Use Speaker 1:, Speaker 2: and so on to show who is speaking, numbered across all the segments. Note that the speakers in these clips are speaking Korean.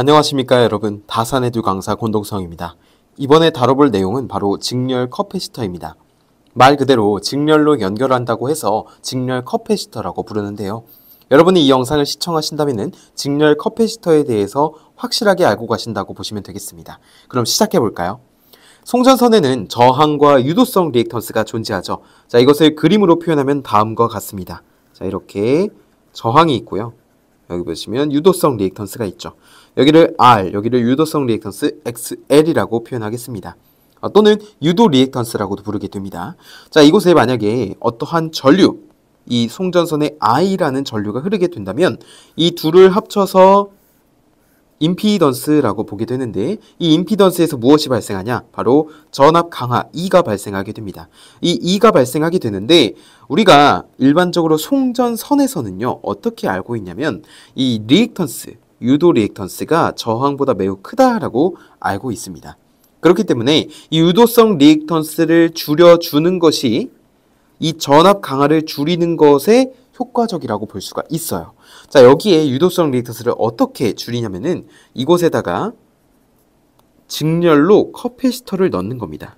Speaker 1: 안녕하십니까 여러분, 다산에듀 강사 권동성입니다. 이번에 다뤄볼 내용은 바로 직렬 커패시터입니다. 말 그대로 직렬로 연결한다고 해서 직렬 커패시터라고 부르는데요. 여러분이 이 영상을 시청하신다면 직렬 커패시터에 대해서 확실하게 알고 가신다고 보시면 되겠습니다. 그럼 시작해 볼까요? 송전선에는 저항과 유도성 리액턴스가 존재하죠. 자, 이것을 그림으로 표현하면 다음과 같습니다. 자, 이렇게 저항이 있고요. 여기 보시면 유도성 리액턴스가 있죠. 여기를 R, 여기를 유도성 리액턴스 XL이라고 표현하겠습니다. 또는 유도 리액턴스라고도 부르게 됩니다. 자, 이곳에 만약에 어떠한 전류, 이 송전선에 I라는 전류가 흐르게 된다면 이 둘을 합쳐서 임피던스라고 보게 되는데, 이 임피던스에서 무엇이 발생하냐? 바로 전압 강하 E가 발생하게 됩니다. 이 E가 발생하게 되는데, 우리가 일반적으로 송전선에서는요, 어떻게 알고 있냐면 이 리액턴스, 유도 리액턴스가 저항보다 매우 크다라고 알고 있습니다. 그렇기 때문에 이 유도성 리액턴스를 줄여주는 것이 이 전압 강하를 줄이는 것에 효과적이라고 볼 수가 있어요. 자, 여기에 유도성 리액턴스를 어떻게 줄이냐면은 이곳에다가 직렬로 커패시터를 넣는 겁니다.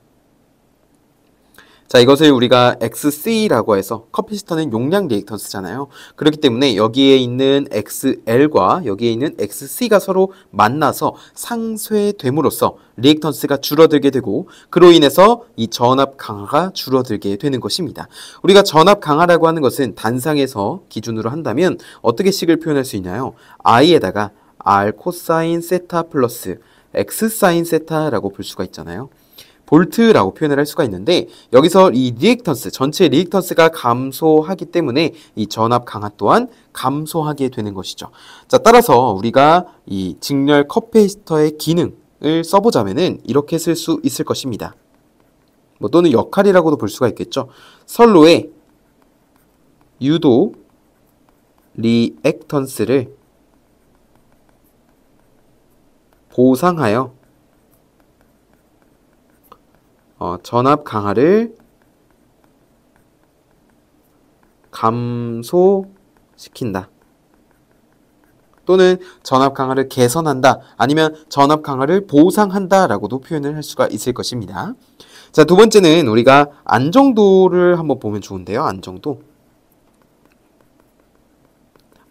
Speaker 1: 자, 이것을 우리가 XC라고 해서 커패시터는 용량 리액턴스잖아요. 그렇기 때문에 여기에 있는 XL과 여기에 있는 XC가 서로 만나서 상쇄됨으로써 리액턴스가 줄어들게 되고, 그로 인해서 이 전압 강하가 줄어들게 되는 것입니다. 우리가 전압 강하라고 하는 것은 단상에서 기준으로 한다면 어떻게 식을 표현할 수 있나요? I에다가 R 코사인 세타 플러스 X 사인 세타라고 볼 수가 있잖아요. 볼트라고 표현을 할 수가 있는데, 여기서 이 리액턴스, 전체 리액턴스가 감소하기 때문에 이 전압 강하 또한 감소하게 되는 것이죠. 자, 따라서 우리가 이 직렬 커패시터의 기능을 써보자면은 이렇게 쓸 수 있을 것입니다. 또는 역할이라고도 볼 수가 있겠죠. 선로의 유도 리액턴스를 보상하여 전압 강하를 감소시킨다. 또는 전압 강하를 개선한다. 아니면 전압 강하를 보상한다 라고도 표현을 할 수가 있을 것입니다. 자, 두 번째는 우리가 안정도를 한번 보면 좋은데요.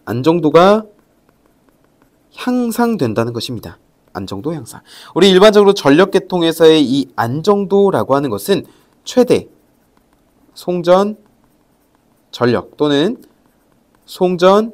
Speaker 1: 안정도가 향상된다는 것입니다. 안정도 향상. 우리 일반적으로 전력계통에서의 이 안정도라고 하는 것은 최대 송전 전력 또는 송전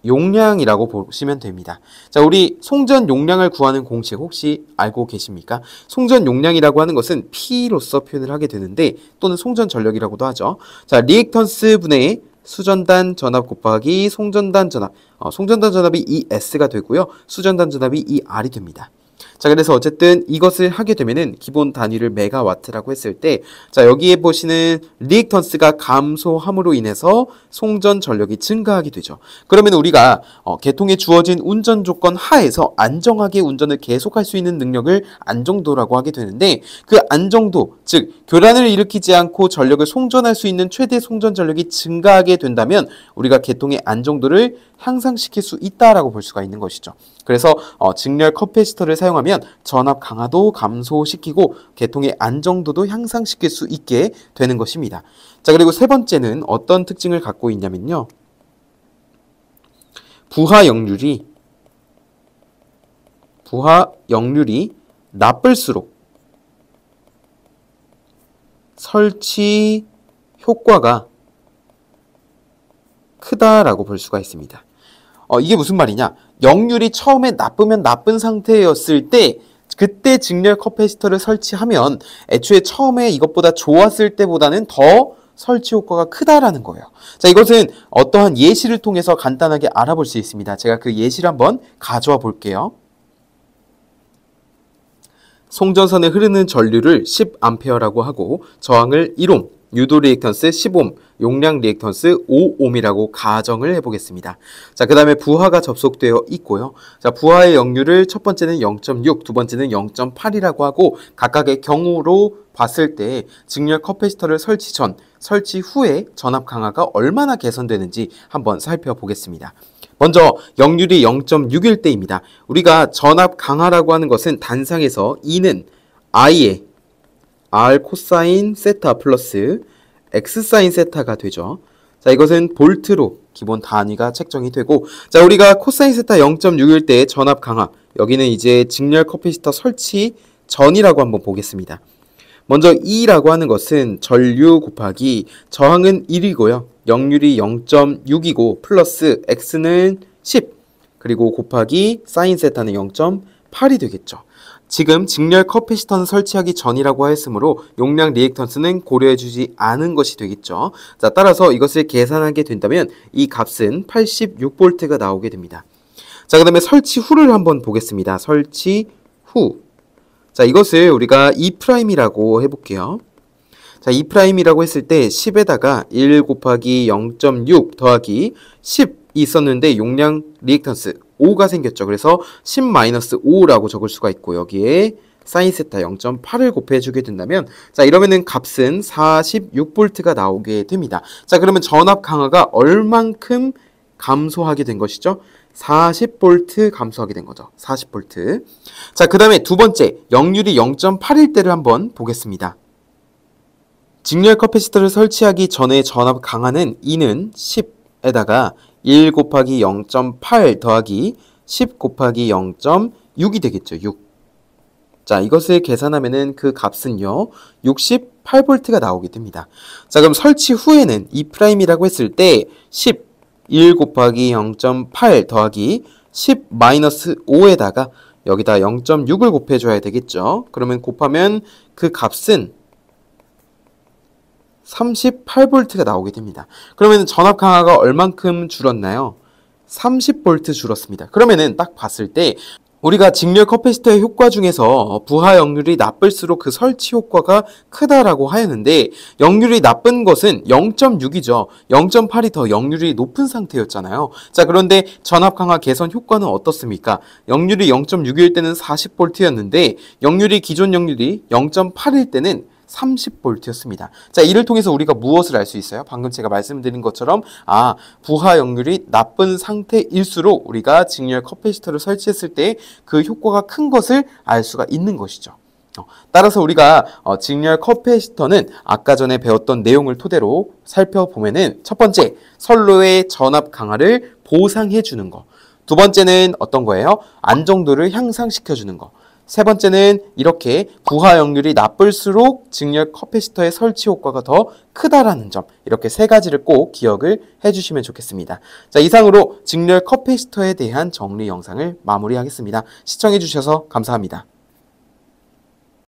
Speaker 1: 용량이라고 보시면 됩니다. 자, 우리 송전 용량을 구하는 공식 혹시 알고 계십니까? 송전 용량이라고 하는 것은 P로서 표현을 하게 되는데, 또는 송전 전력이라고도 하죠. 자, 리액턴스 분의 수전단 전압 곱하기 송전단 전압, 송전단 전압이 ES가 되고요. 수전단 전압이 ER이 됩니다. 자, 그래서 어쨌든 이것을 하게 되면은 기본 단위를 메가와트라고 했을 때, 자, 여기에 보시는 리액턴스가 감소함으로 인해서 송전 전력이 증가하게 되죠. 그러면 우리가 계통에 주어진 운전 조건 하에서 안정하게 운전을 계속할 수 있는 능력을 안정도라고 하게 되는데, 그 안정도, 즉 교란을 일으키지 않고 전력을 송전할 수 있는 최대 송전 전력이 증가하게 된다면 우리가 계통의 안정도를 향상시킬 수 있다라고 볼 수가 있는 것이죠. 그래서 직렬 커패시터를 사용하면 전압 강하도 감소시키고 계통의 안정도도 향상시킬 수 있게 되는 것입니다. 자, 그리고 세 번째는 어떤 특징을 갖고 있냐면요. 부하 역률이 나쁠수록 설치 효과가 크다라고 볼 수가 있습니다. 이게 무슨 말이냐? 역률이 처음에 나쁘면 나쁜 상태였을 때, 그때 직렬 커패시터를 설치하면 애초에 처음에 이것보다 좋았을 때보다는 더 설치 효과가 크다라는 거예요. 자, 이것은 어떠한 예시를 통해서 간단하게 알아볼 수 있습니다. 제가 그 예시를 한번 가져와 볼게요. 송전선에 흐르는 전류를 10A라고 하고 저항을 1옴, 유도 리액턴스 10옴, 용량 리액턴스 5옴이라고 가정을 해보겠습니다. 자, 그 다음에 부하가 접속되어 있고요. 자, 부하의 역률을 첫 번째는 0.6, 두 번째는 0.8이라고 하고, 각각의 경우로 봤을 때 직렬 커패시터를 설치 전, 설치 후에 전압 강하가 얼마나 개선되는지 한번 살펴보겠습니다. 먼저 역률이 0.6일 때입니다. 우리가 전압 강하라고 하는 것은 단상에서 E는 I의 R 코사인 세타 플러스 X 사인 세타가 되죠. 자, 이것은 볼트로 기본 단위가 책정이 되고, 자, 우리가 코사인 세타 0.6일 때의 전압 강하, 여기는 이제 직렬 커피시터 설치 전이라고 한번 보겠습니다. 먼저 E라고 하는 것은 전류 곱하기 저항은 1이고요. 역률이 0.6이고 플러스 X는 10 그리고 곱하기 사인 세타는 0.8이 되겠죠. 지금 직렬 커피시터는 설치하기 전이라고 하였으므로 용량 리액턴스는 고려해주지 않은 것이 되겠죠. 자, 따라서 이것을 계산하게 된다면 이 값은 86V가 나오게 됩니다. 자, 그 다음에 설치 후를 한번 보겠습니다. 설치 후. 자, 이것을 우리가 E'이라고 해볼게요. 자, E'이라고 했을 때 10에다가 1 곱하기 0.6 더하기 10이 있었는데 용량 리액턴스 5가 생겼죠. 그래서 10-5라고 적을 수가 있고 여기에 사인 세타 0.8을 곱해주게 된다면 자, 이러면은 값은 46V가 나오게 됩니다. 자, 그러면 전압 강하가 얼만큼 감소하게 된 것이죠? 40V 감소하게 된 거죠. 40V. 자, 그 다음에 두 번째, 역률이 0.8일 때를 한번 보겠습니다. 직렬 커피시터를 설치하기 전에 전압 강하는 E는 10에다가 1 곱하기 0.8 더하기 10 곱하기 0.6이 되겠죠. 6. 자, 이것을 계산하면은 그 값은요, 68V가 나오게 됩니다. 자, 그럼 설치 후에는 E'이라고 했을 때 10, 1 곱하기 0.8 더하기 10-5에다가 여기다 0.6을 곱해줘야 되겠죠. 그러면 곱하면 그 값은 38V가 나오게 됩니다. 그러면 전압 강하가 얼만큼 줄었나요? 30V 줄었습니다. 그러면은 딱 봤을 때 우리가 직렬 커피시터의 효과 중에서 부하 역률이 나쁠수록 그 설치 효과가 크다라고 하였는데 역률이 나쁜 것은 0.6이죠. 0.8이 더 역률이 높은 상태였잖아요. 자, 그런데 전압 강화 개선 효과는 어떻습니까? 역률이 0.6일 때는 40V였는데 역률이 기존 역률이 0.8일 때는 30V였습니다. 자, 이를 통해서 우리가 무엇을 알 수 있어요? 방금 제가 말씀드린 것처럼 부하 역률이 나쁜 상태일수록 우리가 직렬 커피시터를 설치했을 때 그 효과가 큰 것을 알 수가 있는 것이죠. 따라서 우리가 직렬 커피시터는 아까 전에 배웠던 내용을 토대로 살펴보면은 첫 번째, 선로의 전압 강하를 보상해 주는 거. 두 번째는 어떤 거예요? 안정도를 향상시켜 주는 거. 세 번째는 이렇게 부하 역률이 나쁠수록 직렬 커피시터의 설치 효과가 더 크다라는 점, 이렇게 세 가지를 꼭 기억을 해주시면 좋겠습니다. 자, 이상으로 직렬 커피시터에 대한 정리 영상을 마무리하겠습니다. 시청해주셔서 감사합니다.